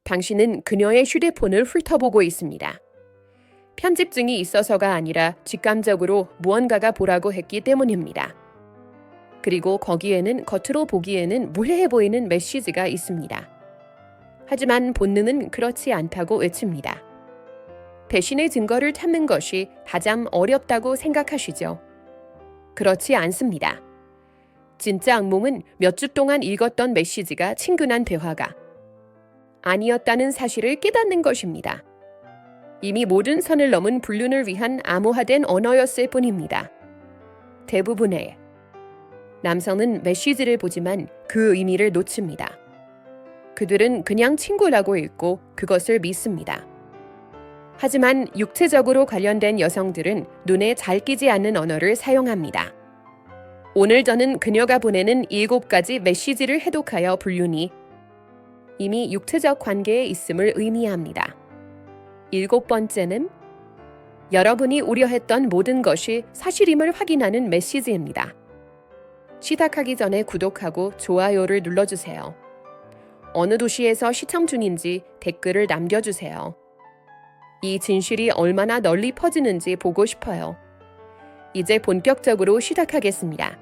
당신은 그녀의 휴대폰을 훑어보고 있습니다. 편집증이 있어서가 아니라 직감적으로 무언가가 보라고 했기 때문입니다. 그리고 거기에는 겉으로 보기에는 무례해 보이는 메시지가 있습니다. 하지만 본능은 그렇지 않다고 외칩니다. 배신의 증거를 찾는 것이 가장 어렵다고 생각하시죠? 그렇지 않습니다. 진짜 악몽은 몇 주 동안 읽었던 메시지가 친근한 대화가 아니었다는 사실을 깨닫는 것입니다. 이미 모든 선을 넘은 불륜을 위한 암호화된 언어였을 뿐입니다. 대부분의 남성은 메시지를 보지만 그 의미를 놓칩니다. 그들은 그냥 친구라고 읽고 그것을 믿습니다. 하지만 육체적으로 관련된 여성들은 눈에 잘 띄지 않는 언어를 사용합니다. 오늘 저는 그녀가 보내는 7가지 메시지를 해독하여 불륜이 이미 육체적 관계에 있음을 의미합니다. 7번째는 여러분이 우려했던 모든 것이 사실임을 확인하는 메시지입니다. 시작하기 전에 구독하고 좋아요를 눌러주세요. 어느 도시에서 시청 중인지 댓글을 남겨주세요. 이 진실이 얼마나 널리 퍼지는지 보고 싶어요. 이제 본격적으로 시작하겠습니다.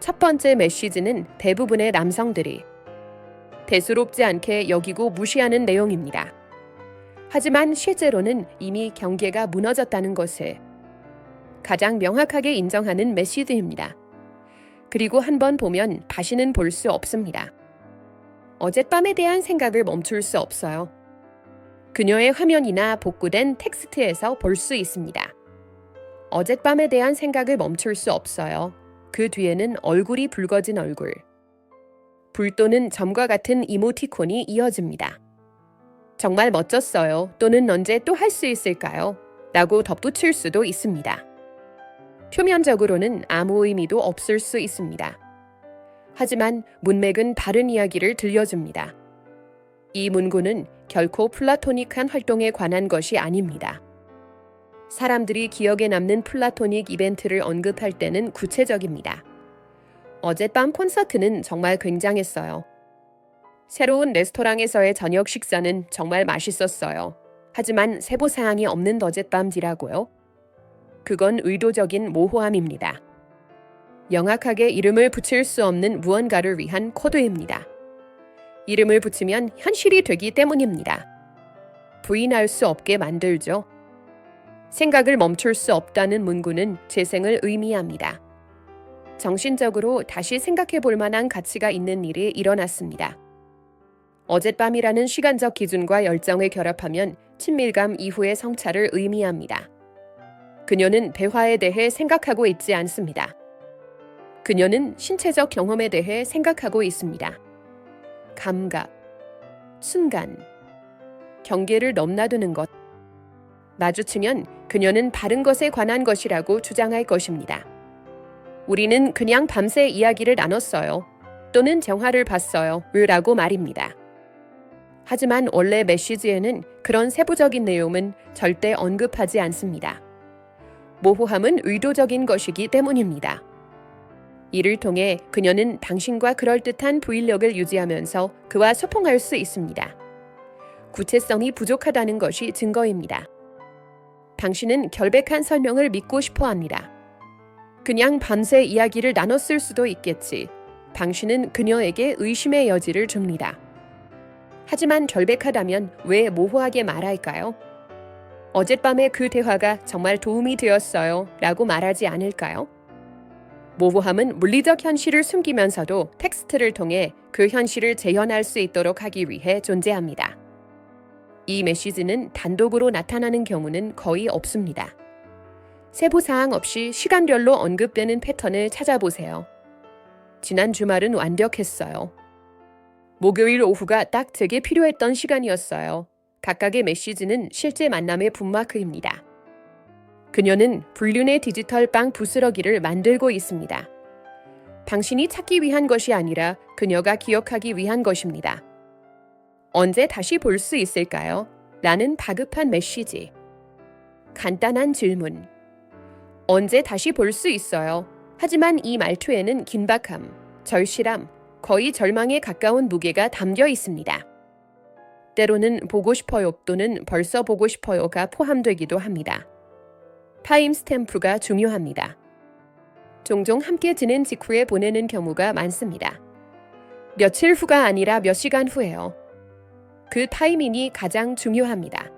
첫 번째 메시지는 대부분의 남성들이 대수롭지 않게 여기고 무시하는 내용입니다. 하지만 실제로는 이미 경계가 무너졌다는 것을 가장 명확하게 인정하는 메시지입니다. 그리고 한번 보면 다시는 볼 수 없습니다. 어젯밤에 대한 생각을 멈출 수 없어요. 그녀의 화면이나 복구된 텍스트에서 볼 수 있습니다. 어젯밤에 대한 생각을 멈출 수 없어요. 그 뒤에는 얼굴이 붉어진 얼굴. 불 또는 점과 같은 이모티콘이 이어집니다. 정말 멋졌어요. 또는 언제 또 할 수 있을까요? 라고 덧붙일 수도 있습니다. 표면적으로는 아무 의미도 없을 수 있습니다. 하지만 문맥은 다른 이야기를 들려줍니다. 이 문구는 결코 플라토닉한 활동에 관한 것이 아닙니다. 사람들이 기억에 남는 플라토닉 이벤트를 언급할 때는 구체적입니다. 어젯밤 콘서트는 정말 굉장했어요. 새로운 레스토랑에서의 저녁 식사는 정말 맛있었어요. 하지만 세부사항이 없는 어젯밤이라고요? 그건 의도적인 모호함입니다. 명확하게 이름을 붙일 수 없는 무언가를 위한 코드입니다. 이름을 붙이면 현실이 되기 때문입니다. 부인할 수 없게 만들죠. 생각을 멈출 수 없다는 문구는 재생을 의미합니다. 정신적으로 다시 생각해 볼 만한 가치가 있는 일이 일어났습니다. 어젯밤이라는 시간적 기준과 열정을 결합하면 친밀감 이후의 성찰을 의미합니다. 그녀는 대화에 대해 생각하고 있지 않습니다. 그녀는 신체적 경험에 대해 생각하고 있습니다. 감각, 순간, 경계를 넘나드는 것. 마주치면 그녀는 다른 것에 관한 것이라고 주장할 것입니다. 우리는 그냥 밤새 이야기를 나눴어요. 또는 영화를 봤어요. 라고 말입니다. 하지만 원래 메시지에는 그런 세부적인 내용은 절대 언급하지 않습니다. 모호함은 의도적인 것이기 때문입니다. 이를 통해 그녀는 당신과 그럴듯한 부인력을 유지하면서 그와 소통할 수 있습니다. 구체성이 부족하다는 것이 증거입니다. 당신은 결백한 설명을 믿고 싶어 합니다. 그냥 밤새 이야기를 나눴을 수도 있겠지. 당신은 그녀에게 의심의 여지를 줍니다. 하지만 결백하다면 왜 모호하게 말할까요? 어젯밤에 그 대화가 정말 도움이 되었어요. 라고 말하지 않을까요? 모호함은 물리적 현실을 숨기면서도 텍스트를 통해 그 현실을 재현할 수 있도록 하기 위해 존재합니다. 이 메시지는 단독으로 나타나는 경우는 거의 없습니다. 세부사항 없이 시간별로 언급되는 패턴을 찾아보세요. 지난 주말은 완벽했어요. 목요일 오후가 딱 제게 필요했던 시간이었어요. 각각의 메시지는 실제 만남의 북마크입니다. 그녀는 불륜의 디지털 빵 부스러기를 만들고 있습니다. 당신이 찾기 위한 것이 아니라 그녀가 기억하기 위한 것입니다. 언제 다시 볼 수 있을까요? 라는 다급한 메시지. 간단한 질문. 언제 다시 볼 수 있어요? 하지만 이 말투에는 긴박함, 절실함, 거의 절망에 가까운 무게가 담겨 있습니다. 때로는 보고 싶어요 또는 벌써 보고 싶어요가 포함되기도 합니다. 타임 스탬프가 중요합니다. 종종 함께 지낸 직후에 보내는 경우가 많습니다. 며칠 후가 아니라 몇 시간 후에요. 그 타이밍이 가장 중요합니다.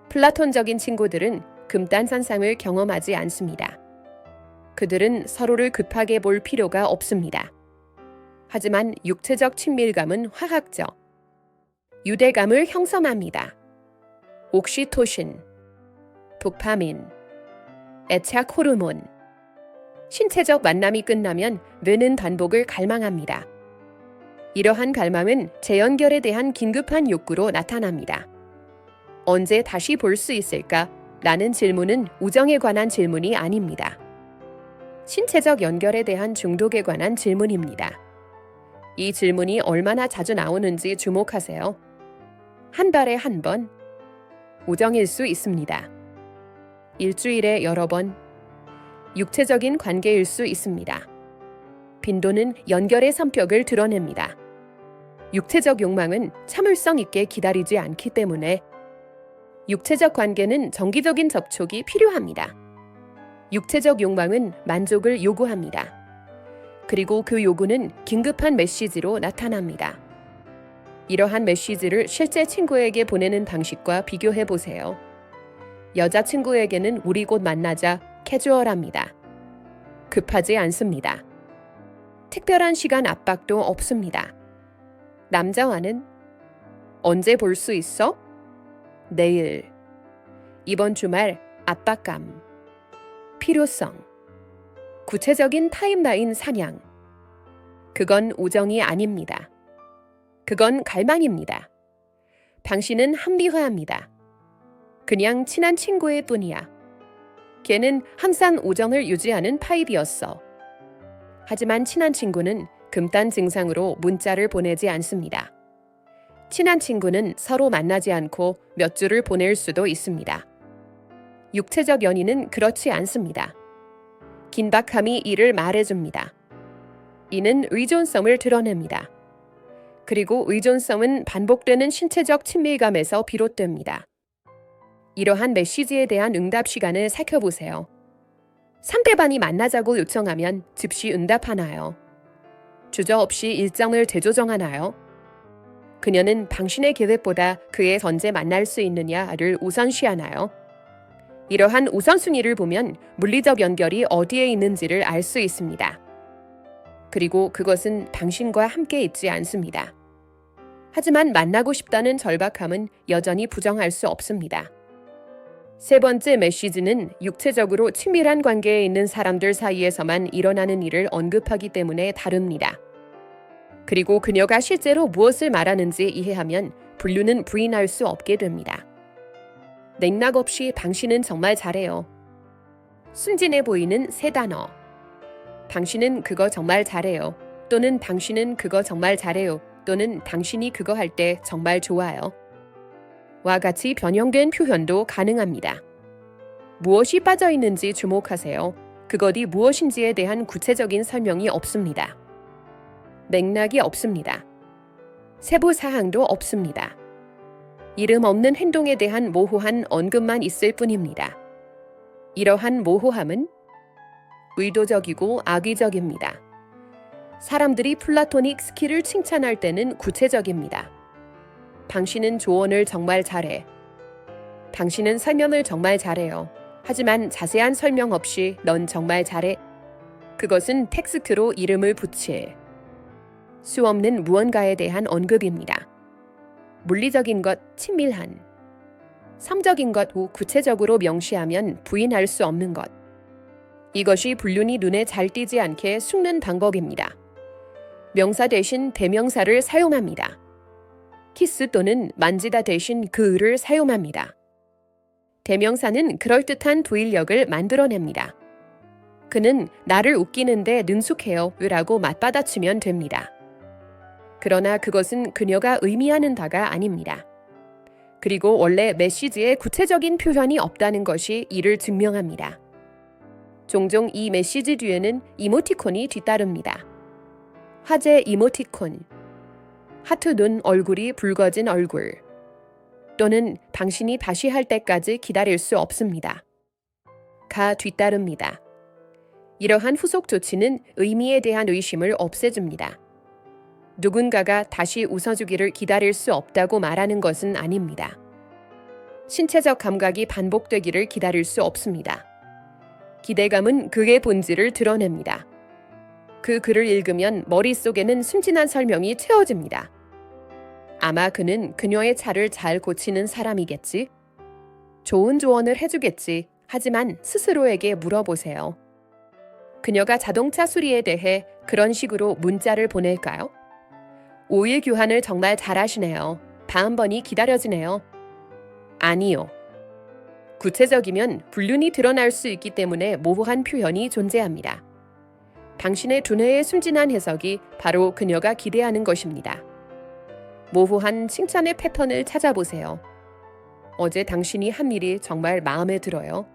플라톤적인 친구들은 금단산상을 경험하지 않습니다. 그들은 서로를 급하게 볼 필요가 없습니다. 하지만 육체적 친밀감은 화학적, 유대감을 형성합니다. 옥시토신, 도파민, 애착 호르몬. 신체적 만남이 끝나면 뇌는 단복을 갈망합니다. 이러한 갈망은 재연결에 대한 긴급한 욕구로 나타납니다. 언제 다시 볼 수 있을까? 라는 질문은 우정에 관한 질문이 아닙니다. 신체적 연결에 대한 중독에 관한 질문입니다. 이 질문이 얼마나 자주 나오는지 주목하세요. 한 달에 한 번, 우정일 수 있습니다. 일주일에 여러 번, 육체적인 관계일 수 있습니다. 빈도는 연결의 성격을 드러냅니다. 육체적 욕망은 참을성 있게 기다리지 않기 때문에 육체적 관계는 정기적인 접촉이 필요합니다. 육체적 욕망은 만족을 요구합니다. 그리고 그 요구는 긴급한 메시지로 나타납니다. 이러한 메시지를 실제 친구에게 보내는 방식과 비교해 보세요. 여자친구에게는 우리 곧 만나자 캐주얼합니다. 급하지 않습니다. 특별한 시간 압박도 없습니다. 남자와는 언제 볼 수 있어? 내일. 이번 주말 압박감. 필요성. 구체적인 타임라인 사냥. 그건 우정이 아닙니다. 그건 갈망입니다. 당신은 합리화합니다. 그냥 친한 친구의 뿐이야. 걔는 항상 우정을 유지하는 타입이었어. 하지만 친한 친구는 금단 증상으로 문자를 보내지 않습니다. 친한 친구는 서로 만나지 않고 몇 주를 보낼 수도 있습니다. 육체적 연인은 그렇지 않습니다. 긴박함이 이를 말해줍니다. 이는 의존성을 드러냅니다. 그리고 의존성은 반복되는 신체적 친밀감에서 비롯됩니다. 이러한 메시지에 대한 응답 시간을 살펴보세요. 상대방이 만나자고 요청하면 즉시 응답하나요? 주저없이 일정을 재조정하나요? 그녀는 당신의 계획보다 그의 언제 만날 수 있느냐를 우선시하나요? 이러한 우선순위를 보면 물리적 연결이 어디에 있는지를 알 수 있습니다. 그리고 그것은 당신과 함께 있지 않습니다. 하지만 만나고 싶다는 절박함은 여전히 부정할 수 없습니다. 세 번째 메시지는 육체적으로 친밀한 관계에 있는 사람들 사이에서만 일어나는 일을 언급하기 때문에 다릅니다. 그리고 그녀가 실제로 무엇을 말하는지 이해하면 분류는 부인할 수 없게 됩니다. 맥락 없이 당신은 정말 잘해요. 순진해 보이는 세 단어. 당신은 그거 정말 잘해요. 또는 당신은 그거 정말 잘해요. 또는 당신이 그거 할 때 정말 좋아요. 와 같이 변형된 표현도 가능합니다. 무엇이 빠져 있는지 주목하세요. 그것이 무엇인지에 대한 구체적인 설명이 없습니다. 맥락이 없습니다. 세부 사항도 없습니다. 이름 없는 행동에 대한 모호한 언급만 있을 뿐입니다. 이러한 모호함은 의도적이고 악의적입니다. 사람들이 플라토닉 스킬을 칭찬할 때는 구체적입니다. 당신은 조언을 정말 잘해. 당신은 설명을 정말 잘해요. 하지만 자세한 설명 없이 넌 정말 잘해. 그것은 텍스트로 이름을 붙일 수 없는 무언가에 대한 언급입니다. 물리적인 것, 친밀한. 성적인 것 후 구체적으로 명시하면 부인할 수 없는 것. 이것이 불륜이 눈에 잘 띄지 않게 숨는 방법입니다. 명사 대신 대명사를 사용합니다. 키스 또는 만지다 대신 그를 사용합니다. 대명사는 그럴듯한 도일력을 만들어냅니다. 그는 나를 웃기는데 능숙해요 라고 맞받아치면 됩니다. 그러나 그것은 그녀가 의미하는 바가 아닙니다. 그리고 원래 메시지에 구체적인 표현이 없다는 것이 이를 증명합니다. 종종 이 메시지 뒤에는 이모티콘이 뒤따릅니다. 화제 이모티콘. 하트 눈 얼굴이 붉어진 얼굴. 또는 당신이 다시 할 때까지 기다릴 수 없습니다. 가 뒤따릅니다. 이러한 후속 조치는 의미에 대한 의심을 없애줍니다. 누군가가 다시 웃어주기를 기다릴 수 없다고 말하는 것은 아닙니다. 신체적 감각이 반복되기를 기다릴 수 없습니다. 기대감은 그의 본질을 드러냅니다. 그 글을 읽으면 머릿속에는 순진한 설명이 채워집니다. 아마 그는 그녀의 차를 잘 고치는 사람이겠지? 좋은 조언을 해주겠지. 하지만 스스로에게 물어보세요. 그녀가 자동차 수리에 대해 그런 식으로 문자를 보낼까요? 오일 교환을 정말 잘하시네요. 다음번이 기다려지네요. 아니요. 구체적이면 불륜이 드러날 수 있기 때문에 모호한 표현이 존재합니다. 당신의 두뇌의 순진한 해석이 바로 그녀가 기대하는 것입니다. 모호한 칭찬의 패턴을 찾아보세요. 어제 당신이 한 일이 정말 마음에 들어요.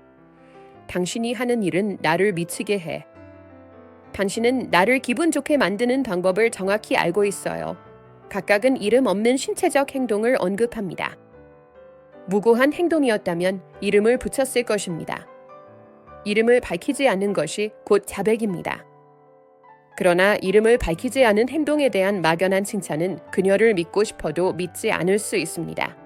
당신이 하는 일은 나를 미치게 해. 당신은 나를 기분 좋게 만드는 방법을 정확히 알고 있어요. 각각은 이름 없는 신체적 행동을 언급합니다. 무고한 행동이었다면 이름을 붙였을 것입니다. 이름을 밝히지 않는 것이 곧 자백입니다. 그러나 이름을 밝히지 않은 행동에 대한 막연한 칭찬은 그녀를 믿고 싶어도 믿지 않을 수 있습니다.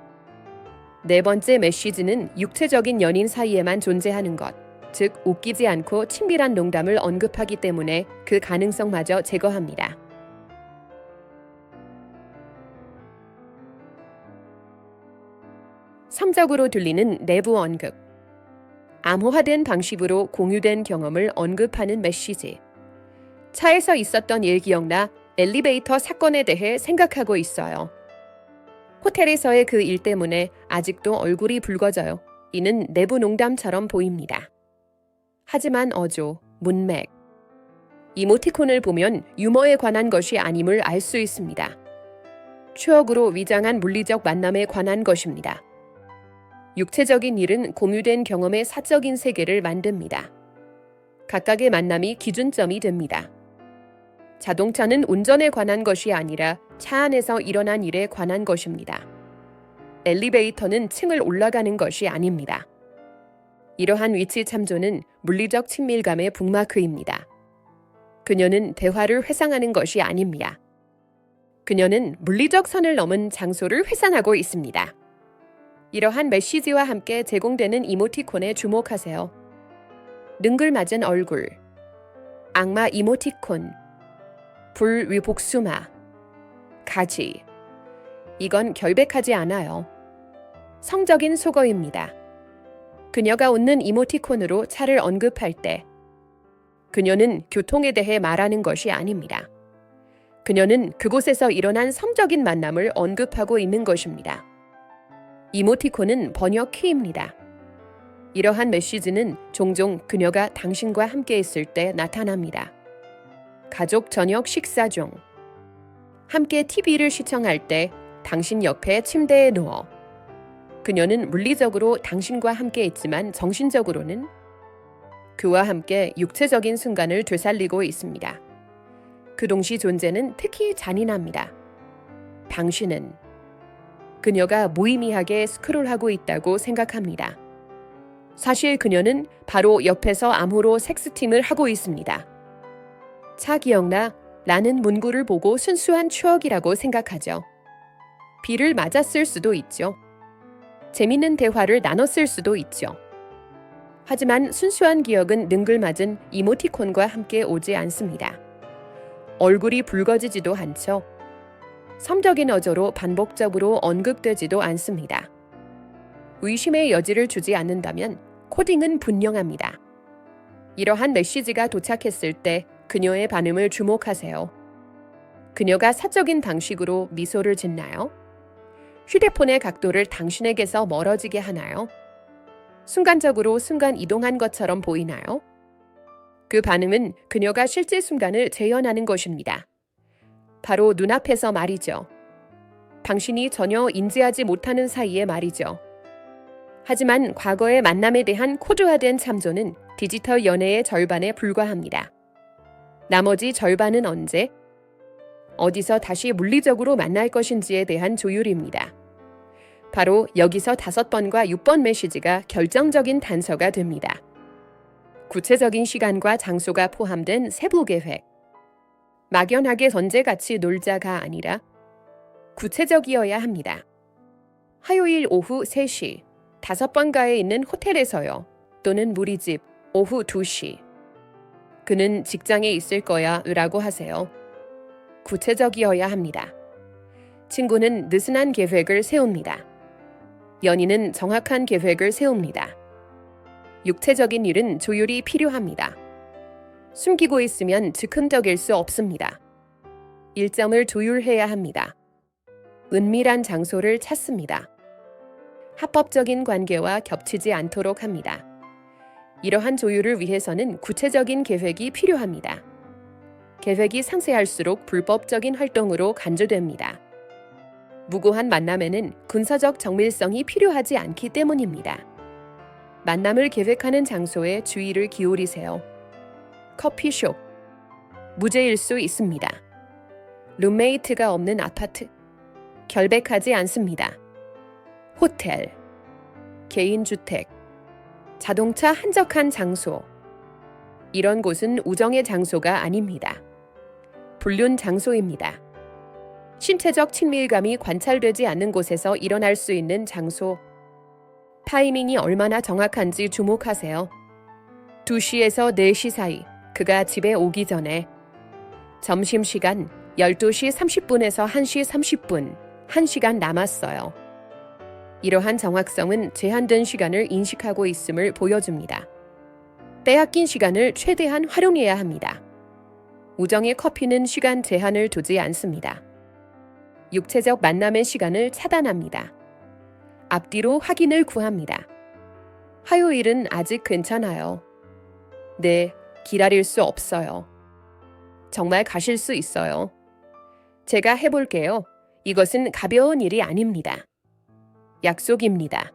네 번째 메시지는 육체적인 연인 사이에만 존재하는 것, 즉 웃기지 않고 친밀한 농담을 언급하기 때문에 그 가능성마저 제거합니다. 삼적으로 들리는 내부 언급. 암호화된 방식으로 공유된 경험을 언급하는 메시지. 차에서 있었던 일 기억나 엘리베이터 사건에 대해 생각하고 있어요. 호텔에서의 그 일 때문에 아직도 얼굴이 붉어져요. 이는 내부 농담처럼 보입니다. 하지만 어조, 문맥. 이모티콘을 보면 유머에 관한 것이 아님을 알 수 있습니다. 추억으로 위장한 물리적 만남에 관한 것입니다. 육체적인 일은 공유된 경험의 사적인 세계를 만듭니다. 각각의 만남이 기준점이 됩니다. 자동차는 운전에 관한 것이 아니라 차 안에서 일어난 일에 관한 것입니다. 엘리베이터는 층을 올라가는 것이 아닙니다. 이러한 위치 참조는 물리적 친밀감의 북마크입니다. 그녀는 대화를 회상하는 것이 아닙니다. 그녀는 물리적 선을 넘은 장소를 회상하고 있습니다. 이러한 메시지와 함께 제공되는 이모티콘에 주목하세요. 능글맞은 얼굴, 악마 이모티콘, 불 위 복수마, 가지. 이건 결백하지 않아요. 성적인 속어입니다. 그녀가 웃는 이모티콘으로 차를 언급할 때 그녀는 교통에 대해 말하는 것이 아닙니다. 그녀는 그곳에서 일어난 성적인 만남을 언급하고 있는 것입니다. 이모티콘은 번역 키입니다. 이러한 메시지는 종종 그녀가 당신과 함께 있을 때 나타납니다. 가족 저녁 식사 중, 함께 TV를 시청할 때 당신 옆에 침대에 누워. 그녀는 물리적으로 당신과 함께 있지만 정신적으로는 그와 함께 육체적인 순간을 되살리고 있습니다. 그 동시 존재는 특히 잔인합니다. 당신은 그녀가 무의미하게 스크롤하고 있다고 생각합니다. 사실 그녀는 바로 옆에서 암호로 섹스팅을 하고 있습니다. 차 기억나? 라는 문구를 보고 순수한 추억이라고 생각하죠. 비를 맞았을 수도 있죠. 재밌는 대화를 나눴을 수도 있죠. 하지만 순수한 기억은 능글맞은 이모티콘과 함께 오지 않습니다. 얼굴이 붉어지지도 않죠. 섬적인 어조로 반복적으로 언급되지도 않습니다. 의심의 여지를 주지 않는다면 코딩은 분명합니다. 이러한 메시지가 도착했을 때 그녀의 반응을 주목하세요. 그녀가 사적인 방식으로 미소를 짓나요? 휴대폰의 각도를 당신에게서 멀어지게 하나요? 순간적으로 순간 이동한 것처럼 보이나요? 그 반응은 그녀가 실제 순간을 재현하는 것입니다. 바로 눈앞에서 말이죠. 당신이 전혀 인지하지 못하는 사이에 말이죠. 하지만 과거의 만남에 대한 코드화된 참조는 디지털 연애의 절반에 불과합니다. 나머지 절반은 언제? 어디서 다시 물리적으로 만날 것인지에 대한 조율입니다. 바로 여기서 5번과 6번 메시지가 결정적인 단서가 됩니다. 구체적인 시간과 장소가 포함된 세부 계획. 막연하게 전제같이 놀자가 아니라 구체적이어야 합니다. 화요일 오후 3시, 5번가에 있는 호텔에서요. 또는 우리 집, 오후 2시. 그는 직장에 있을 거야 라고 하세요. 구체적이어야 합니다. 친구는 느슨한 계획을 세웁니다. 연인은 정확한 계획을 세웁니다. 육체적인 일은 조율이 필요합니다. 숨기고 있으면 즉흥적일 수 없습니다. 일정을 조율해야 합니다. 은밀한 장소를 찾습니다. 합법적인 관계와 겹치지 않도록 합니다. 이러한 조율을 위해서는 구체적인 계획이 필요합니다. 계획이 상세할수록 불법적인 활동으로 간주됩니다. 무고한 만남에는 군사적 정밀성이 필요하지 않기 때문입니다. 만남을 계획하는 장소에 주의를 기울이세요. 커피숍. 무죄일 수 있습니다. 룸메이트가 없는 아파트. 결백하지 않습니다. 호텔. 개인주택. 자동차 한적한 장소. 이런 곳은 우정의 장소가 아닙니다. 불륜 장소입니다. 신체적 친밀감이 관찰되지 않는 곳에서 일어날 수 있는 장소. 타이밍이 얼마나 정확한지 주목하세요. 2시에서 4시 사이, 그가 집에 오기 전에. 점심시간 12시 30분에서 1시 30분, 1시간 남았어요. 이러한 정확성은 제한된 시간을 인식하고 있음을 보여줍니다. 빼앗긴 시간을 최대한 활용해야 합니다. 우정의 커피는 시간 제한을 두지 않습니다. 육체적 만남의 시간을 차단합니다. 앞뒤로 확인을 구합니다. 화요일은 아직 괜찮아요. 네, 기다릴 수 없어요. 정말 가실 수 있어요. 제가 해볼게요. 이것은 가벼운 일이 아닙니다. 약속입니다.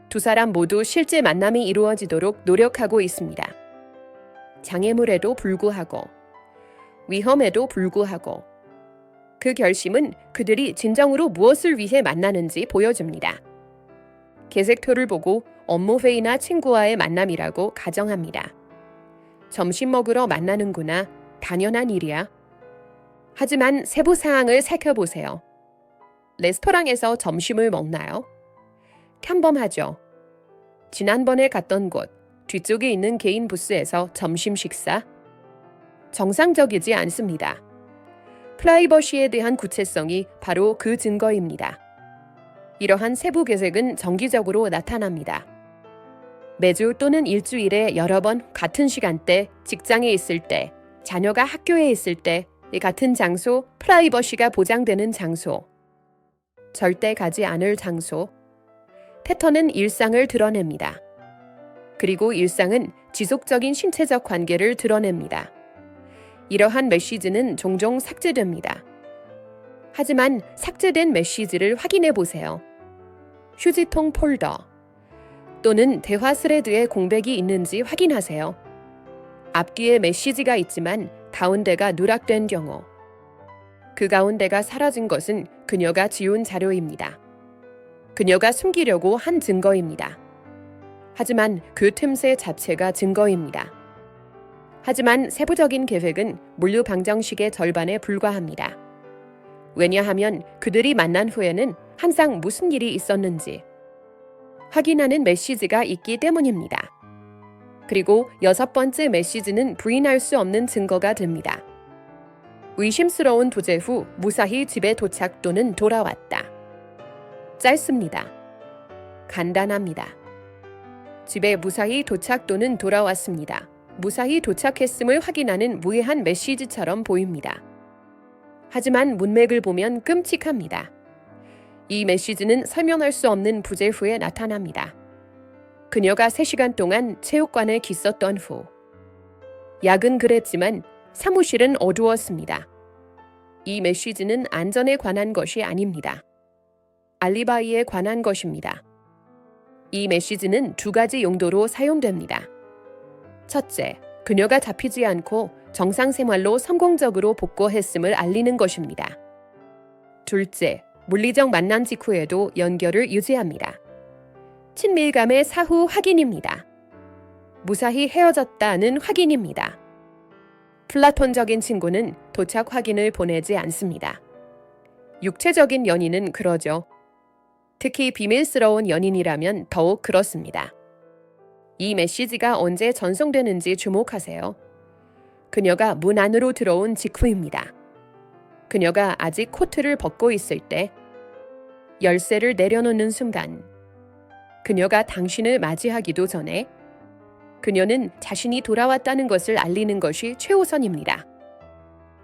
두 사람 모두 실제 만남이 이루어지도록 노력하고 있습니다. 장애물에도 불구하고, 위험에도 불구하고, 그 결심은 그들이 진정으로 무엇을 위해 만나는지 보여줍니다. 계획표를 보고 업무 회의나 친구와의 만남이라고 가정합니다. 점심 먹으러 만나는구나. 당연한 일이야. 하지만 세부 사항을 살펴보세요. 레스토랑에서 점심을 먹나요? 평범하죠. 지난번에 갔던 곳, 뒤쪽에 있는 개인 부스에서 점심 식사? 정상적이지 않습니다. 프라이버시에 대한 구체성이 바로 그 증거입니다. 이러한 세부 계획은 정기적으로 나타납니다. 매주 또는 일주일에 여러 번 같은 시간대, 직장에 있을 때, 자녀가 학교에 있을 때, 같은 장소, 프라이버시가 보장되는 장소, 절대 가지 않을 장소. 패턴은 일상을 드러냅니다. 그리고 일상은 지속적인 신체적 관계를 드러냅니다. 이러한 메시지는 종종 삭제됩니다. 하지만 삭제된 메시지를 확인해 보세요. 휴지통 폴더 또는 대화 스레드에 공백이 있는지 확인하세요. 앞뒤에 메시지가 있지만 가운데가 누락된 경우, 그 가운데가 사라진 것은 그녀가 지운 자료입니다. 그녀가 숨기려고 한 증거입니다. 하지만 그 틈새 자체가 증거입니다. 하지만 세부적인 계획은 물류 방정식의 절반에 불과합니다. 왜냐하면 그들이 만난 후에는 항상 무슨 일이 있었는지 확인하는 메시지가 있기 때문입니다. 그리고 6번째 메시지는 부인할 수 없는 증거가 됩니다. 의심스러운 도제 후 무사히 집에 도착 또는 돌아왔다. 짧습니다. 간단합니다. 집에 무사히 도착 또는 돌아왔습니다. 무사히 도착했음을 확인하는 무해한 메시지처럼 보입니다. 하지만 문맥을 보면 끔찍합니다. 이 메시지는 설명할 수 없는 부재 후에 나타납니다. 그녀가 3시간 동안 체육관에 깃었던 후. 야근 그랬지만 사무실은 어두웠습니다. 이 메시지는 안전에 관한 것이 아닙니다. 알리바이에 관한 것입니다. 이 메시지는 2가지 용도로 사용됩니다. 첫째, 그녀가 잡히지 않고 정상 생활로 성공적으로 복구했음을 알리는 것입니다. 둘째, 물리적 만남 직후에도 연결을 유지합니다. 친밀감의 사후 확인입니다. 무사히 헤어졌다는 확인입니다. 플라톤적인 친구는 도착 확인을 보내지 않습니다. 육체적인 연인은 그러죠. 특히 비밀스러운 연인이라면 더욱 그렇습니다. 이 메시지가 언제 전송되는지 주목하세요. 그녀가 문 안으로 들어온 직후입니다. 그녀가 아직 코트를 벗고 있을 때, 열쇠를 내려놓는 순간, 그녀가 당신을 맞이하기도 전에 그녀는 자신이 돌아왔다는 것을 알리는 것이 최우선입니다.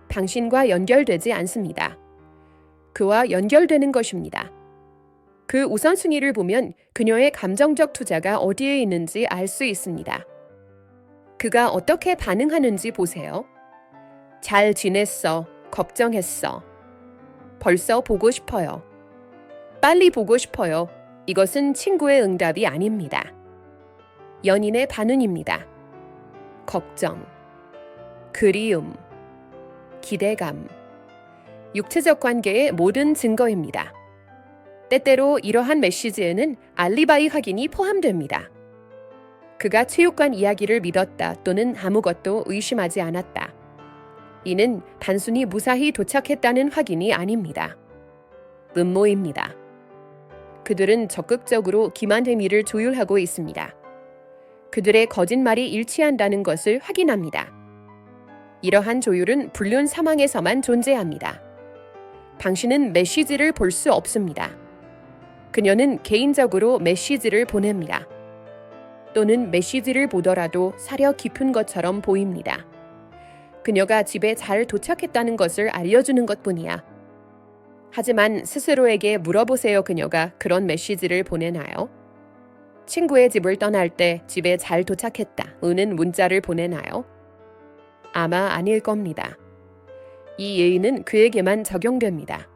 당신과 연결되지 않습니다. 그와 연결되는 것입니다. 그 우선순위를 보면 그녀의 감정적 투자가 어디에 있는지 알 수 있습니다. 그가 어떻게 반응하는지 보세요. 잘 지냈어. 걱정했어. 벌써 보고 싶어요. 빨리 보고 싶어요. 이것은 친구의 응답이 아닙니다. 연인의 반응입니다. 걱정, 그리움, 기대감, 육체적 관계의 모든 증거입니다. 때때로 이러한 메시지에는 알리바이 확인이 포함됩니다. 그가 체육관 이야기를 믿었다 또는 아무것도 의심하지 않았다. 이는 단순히 무사히 도착했다는 확인이 아닙니다. 음모입니다. 그들은 적극적으로 기만행위를 조율하고 있습니다. 그들의 거짓말이 일치한다는 것을 확인합니다. 이러한 조율은 불륜 상황에서만 존재합니다. 당신은 메시지를 볼 수 없습니다. 그녀는 개인적으로 메시지를 보냅니다. 또는 메시지를 보더라도 사려 깊은 것처럼 보입니다. 그녀가 집에 잘 도착했다는 것을 알려주는 것뿐이야. 하지만 스스로에게 물어보세요. 그녀가 그런 메시지를 보내나요? 친구의 집을 떠날 때 집에 잘 도착했다 는 문자를 보내나요? 아마 아닐 겁니다. 이 예의는 그에게만 적용됩니다.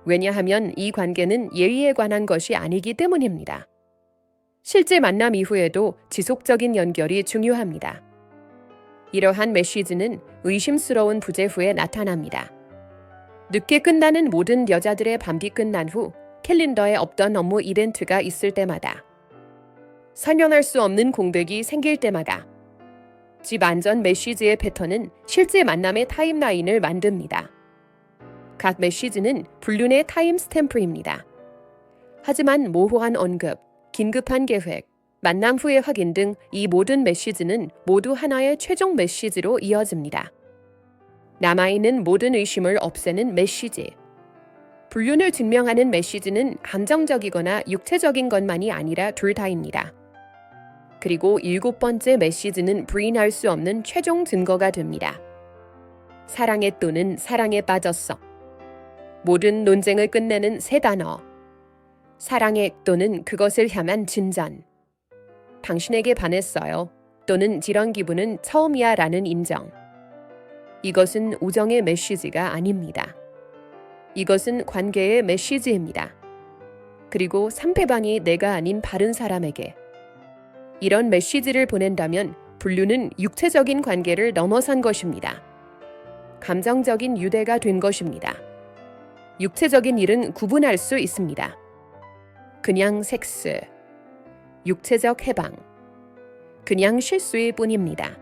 왜냐하면 이 관계는 예의에 관한 것이 아니기 때문입니다. 실제 만남 이후에도 지속적인 연결이 중요합니다. 이러한 메시지는 의심스러운 부재 후에 나타납니다. 늦게 끝나는 모든 여자들의 밤이 끝난 후 캘린더에 없던 업무 이벤트가 있을 때마다, 설명할 수 없는 공백이 생길 때마다, 집 안전 메시지의 패턴은 실제 만남의 타임라인을 만듭니다. 각 메시지는 불륜의 타임 스탬프입니다. 하지만 모호한 언급, 긴급한 계획, 만남 후의 확인 등 이 모든 메시지는 모두 하나의 최종 메시지로 이어집니다. 남아있는 모든 의심을 없애는 메시지. 불륜을 증명하는 메시지는 감정적이거나 육체적인 것만이 아니라 둘 다입니다. 그리고 7번째 메시지는 부인할 수 없는 최종 증거가 됩니다. 사랑에 또는 사랑에 빠졌어. 모든 논쟁을 끝내는 세 단어. 사랑에 또는 그것을 향한 진전. 당신에게 반했어요. 또는 이런 기분은 처음이야 라는 인정. 이것은 우정의 메시지가 아닙니다. 이것은 관계의 메시지입니다. 그리고 상대방이 내가 아닌 다른 사람에게 이런 메시지를 보낸다면 불륜은 육체적인 관계를 넘어선 것입니다. 감정적인 유대가 된 것입니다. 육체적인 일은 구분할 수 있습니다. 그냥 섹스, 육체적 해방, 그냥 실수일 뿐입니다.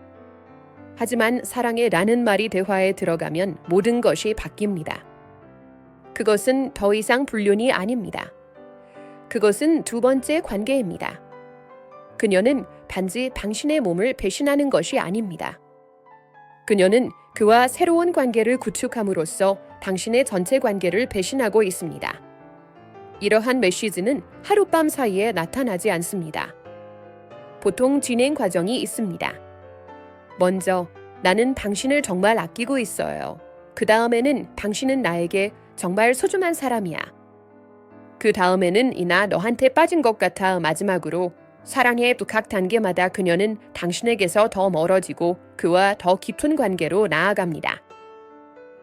하지만 사랑해 라는 말이 대화에 들어가면 모든 것이 바뀝니다. 그것은 더 이상 불륜이 아닙니다. 그것은 두 번째 관계입니다. 그녀는 단지 당신의 몸을 배신하는 것이 아닙니다. 그녀는 그와 새로운 관계를 구축함으로써 당신의 전체 관계를 배신하고 있습니다. 이러한 메시지는 하룻밤 사이에 나타나지 않습니다. 보통 진행 과정이 있습니다. 먼저, 나는 당신을 정말 아끼고 있어요. 그 다음에는 당신은 나에게 정말 소중한 사람이야. 그 다음에는 나 너한테 빠진 것 같아. 마지막으로 사랑의 각 단계마다 그녀는 당신에게서 더 멀어지고 그와 더 깊은 관계로 나아갑니다.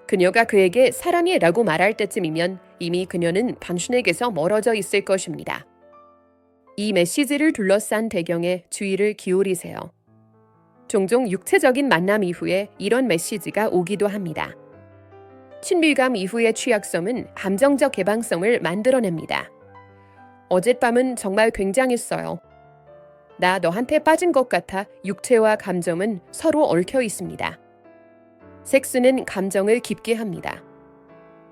그녀가 그에게 사랑해 라고 말할 때쯤이면 이미 그녀는 당신에게서 멀어져 있을 것입니다. 이 메시지를 둘러싼 배경에 주의를 기울이세요. 종종 육체적인 만남 이후에 이런 메시지가 오기도 합니다. 친밀감 이후의 취약섬은 감정적 개방성을 만들어냅니다. 어젯밤은 정말 굉장했어요. 나 너한테 빠진 것 같아. 육체와 감정은 서로 얽혀 있습니다. 섹스는 감정을 깊게 합니다.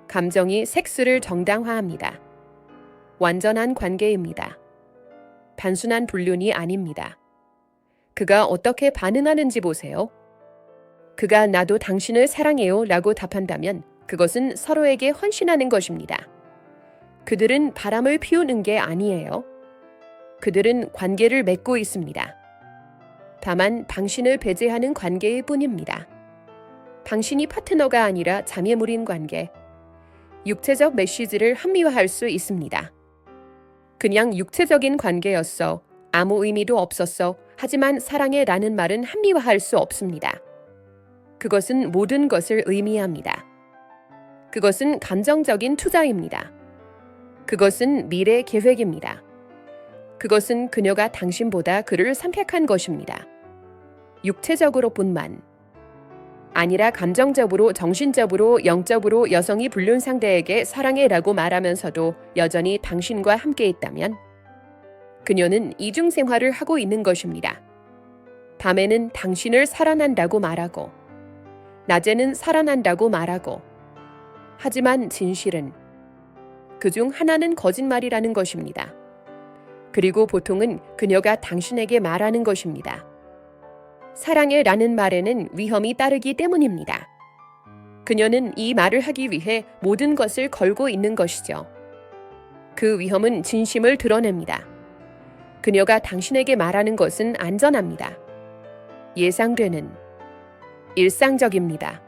감정이 섹스를 정당화합니다. 완전한 관계입니다. 단순한 불륜이 아닙니다. 그가 어떻게 반응하는지 보세요. 그가 나도 당신을 사랑해요 라고 답한다면 그것은 서로에게 헌신하는 것입니다. 그들은 바람을 피우는 게 아니에요. 그들은 관계를 맺고 있습니다. 다만 당신을 배제하는 관계일 뿐입니다. 당신이 파트너가 아니라 장애물인 관계. 육체적 메시지를 합리화할 수 있습니다. 그냥 육체적인 관계였어. 아무 의미도 없었어. 하지만 사랑해 라는 말은 합리화할 수 없습니다. 그것은 모든 것을 의미합니다. 그것은 감정적인 투자입니다. 그것은 미래 계획입니다. 그것은 그녀가 당신보다 그를 선택한 것입니다. 육체적으로뿐만 아니라 감정적으로, 정신적으로, 영적으로 여성이 불륜 상대에게 사랑해라고 말하면서도 여전히 당신과 함께 있다면 그녀는 이중 생활을 하고 있는 것입니다. 밤에는 당신을 사랑한다고 말하고 낮에는 사랑한다고 말하고 하지만 진실은 그중 하나는 거짓말이라는 것입니다. 그리고 보통은 그녀가 당신에게 말하는 것입니다. 사랑해라는 말에는 위험이 따르기 때문입니다. 그녀는 이 말을 하기 위해 모든 것을 걸고 있는 것이죠. 그 위험은 진심을 드러냅니다. 그녀가 당신에게 말하는 것은 안전합니다. 예상되는 일상적입니다.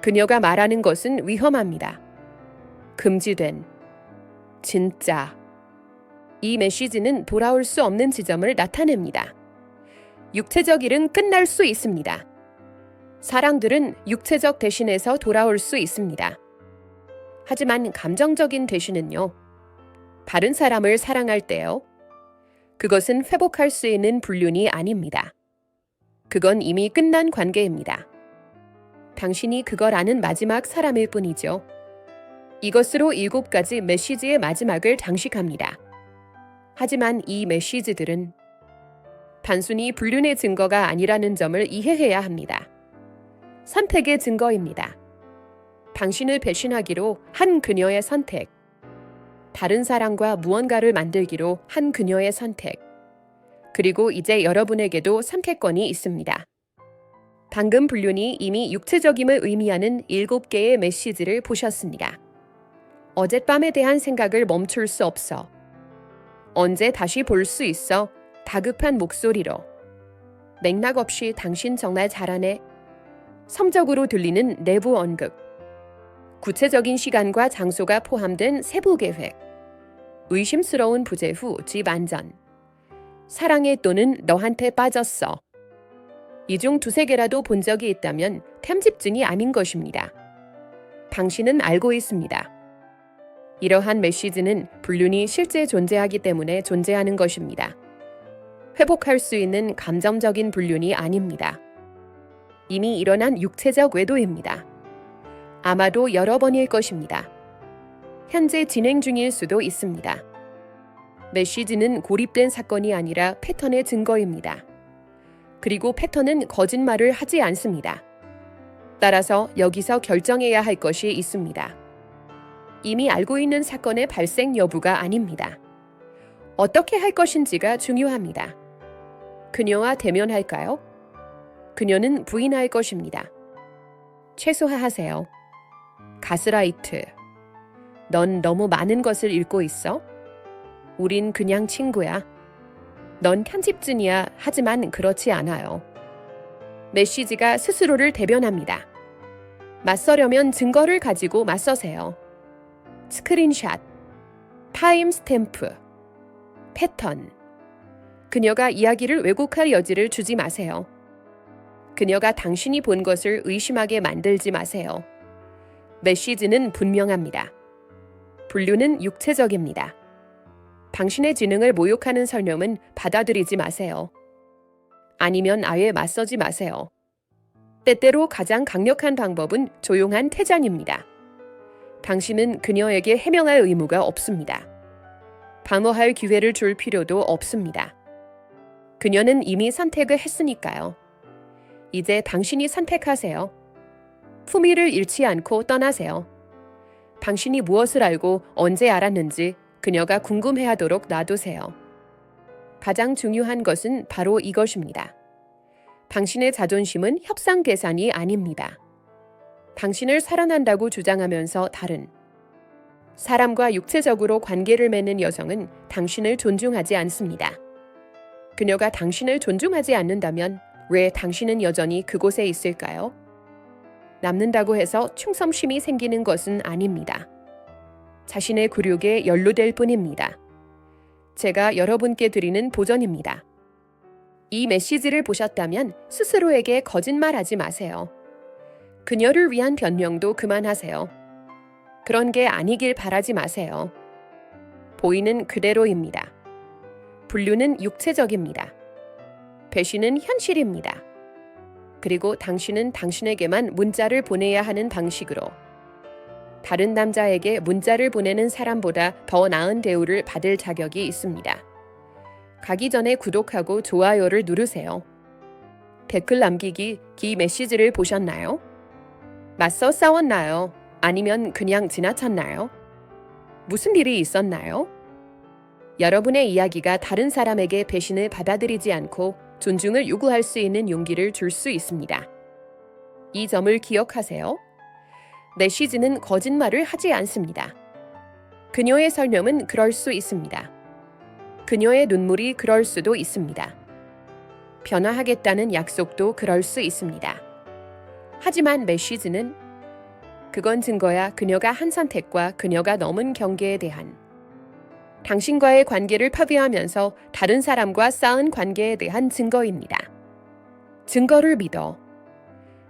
그녀가 말하는 것은 위험합니다. 금지된 진짜. 이 메시지는 돌아올 수 없는 지점을 나타냅니다. 육체적 일은 끝날 수 있습니다. 사랑들은 육체적 대신에서 돌아올 수 있습니다. 하지만 감정적인 대신은요. 다른 사람을 사랑할 때요. 그것은 회복할 수 있는 불륜이 아닙니다. 그건 이미 끝난 관계입니다. 당신이 그걸 아는 마지막 사람일 뿐이죠. 이것으로 7가지 메시지의 마지막을 장식합니다. 하지만 이 메시지들은 단순히 불륜의 증거가 아니라는 점을 이해해야 합니다. 선택의 증거입니다. 당신을 배신하기로 한 그녀의 선택. 다른 사람과 무언가를 만들기로 한 그녀의 선택. 그리고 이제 여러분에게도 선택권이 있습니다. 방금 불륜이 이미 육체적임을 의미하는 7개의 메시지를 보셨습니다. 어젯밤에 대한 생각을 멈출 수 없어. 언제 다시 볼 수 있어? 다급한 목소리로. 맥락 없이 당신 정말 잘하네. 성적으로 들리는 내부 언급. 구체적인 시간과 장소가 포함된 세부 계획. 의심스러운 부재 후 집 안전. 사랑해 또는 너한테 빠졌어. 이 중 2-3개라도 본 적이 있다면 탐집증이 아닌 것입니다. 당신은 알고 있습니다. 이러한 메시지는 불륜이 실제 존재하기 때문에 존재하는 것입니다. 회복할 수 있는 감정적인 불륜이 아닙니다. 이미 일어난 육체적 외도입니다. 아마도 여러 번일 것입니다. 현재 진행 중일 수도 있습니다. 메시지는 고립된 사건이 아니라 패턴의 증거입니다. 그리고 패턴은 거짓말을 하지 않습니다. 따라서 여기서 결정해야 할 것이 있습니다. 이미 알고 있는 사건의 발생 여부가 아닙니다. 어떻게 할 것인지가 중요합니다. 그녀와 대면할까요? 그녀는 부인할 것입니다. 최소화하세요. 가스라이트. 넌 너무 많은 것을 읽고 있어? 우린 그냥 친구야. 넌 편집증이야. 하지만 그렇지 않아요. 메시지가 스스로를 대변합니다. 맞서려면 증거를 가지고 맞서세요. 스크린샷, 타임 스탬프, 패턴. 그녀가 이야기를 왜곡할 여지를 주지 마세요. 그녀가 당신이 본 것을 의심하게 만들지 마세요. 메시지는 분명합니다. 불륜은 육체적입니다. 당신의 지능을 모욕하는 설명은 받아들이지 마세요. 아니면 아예 맞서지 마세요. 때때로 가장 강력한 방법은 조용한 퇴장입니다. 당신은 그녀에게 해명할 의무가 없습니다. 방어할 기회를 줄 필요도 없습니다. 그녀는 이미 선택을 했으니까요. 이제 당신이 선택하세요. 품위를 잃지 않고 떠나세요. 당신이 무엇을 알고 언제 알았는지 그녀가 궁금해하도록 놔두세요. 가장 중요한 것은 바로 이것입니다. 당신의 자존심은 협상 계산이 아닙니다. 당신을 사랑한다고 주장하면서 다른 사람과 육체적으로 관계를 맺는 여성은 당신을 존중하지 않습니다. 그녀가 당신을 존중하지 않는다면 왜 당신은 여전히 그곳에 있을까요? 남는다고 해서 충성심이 생기는 것은 아닙니다. 자신의 굴욕에 연루될 뿐입니다. 제가 여러분께 드리는 보전입니다. 이 메시지를 보셨다면 스스로에게 거짓말하지 마세요. 그녀를 위한 변명도 그만하세요. 그런 게 아니길 바라지 마세요. 보이는 그대로입니다. 분류는 육체적입니다. 배신은 현실입니다. 그리고 당신은 당신에게만 문자를 보내야 하는 방식으로 다른 남자에게 문자를 보내는 사람보다 더 나은 대우를 받을 자격이 있습니다. 가기 전에 구독하고 좋아요를 누르세요. 댓글 남기기 기 메시지를 보셨나요? 맞서 싸웠나요? 아니면 그냥 지나쳤나요? 무슨 일이 있었나요? 여러분의 이야기가 다른 사람에게 배신을 받아들이지 않고 존중을 요구할 수 있는 용기를 줄 수 있습니다. 이 점을 기억하세요. 메시지는 거짓말을 하지 않습니다. 그녀의 설명은 그럴 수 있습니다. 그녀의 눈물이 그럴 수도 있습니다. 변화하겠다는 약속도 그럴 수 있습니다. 하지만 메시지는 그건 증거야. 그녀가 한 선택과 그녀가 넘은 경계에 대한 당신과의 관계를 파괴하면서 다른 사람과 쌓은 관계에 대한 증거입니다. 증거를 믿어.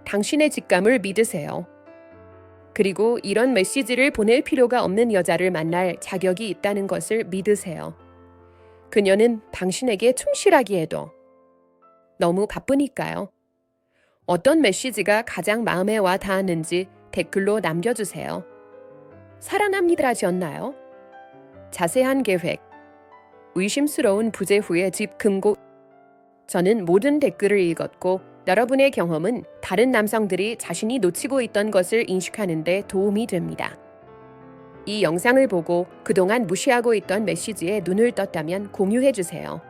당신의 직감을 믿으세요. 그리고 이런 메시지를 보낼 필요가 없는 여자를 만날 자격이 있다는 것을 믿으세요. 그녀는 당신에게 충실하기에도 너무 바쁘니까요. 어떤 메시지가 가장 마음에 와 닿았는지 댓글로 남겨주세요. 살아납니다라셨나요? 자세한 계획, 의심스러운 부재 후의 집 금고. 저는 모든 댓글을 읽었고 여러분의 경험은 다른 남성들이 자신이 놓치고 있던 것을 인식하는 데 도움이 됩니다. 이 영상을 보고 그동안 무시하고 있던 메시지에 눈을 떴다면 공유해주세요.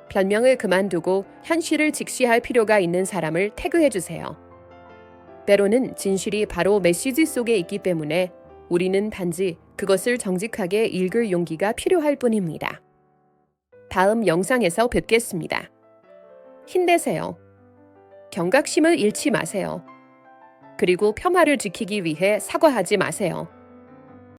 변명을 그만두고 현실을 직시할 필요가 있는 사람을 태그해주세요. 때로는 진실이 바로 메시지 속에 있기 때문에 우리는 단지 그것을 정직하게 읽을 용기가 필요할 뿐입니다. 다음 영상에서 뵙겠습니다. 힘내세요. 경각심을 잃지 마세요. 그리고 평화를 지키기 위해 사과하지 마세요.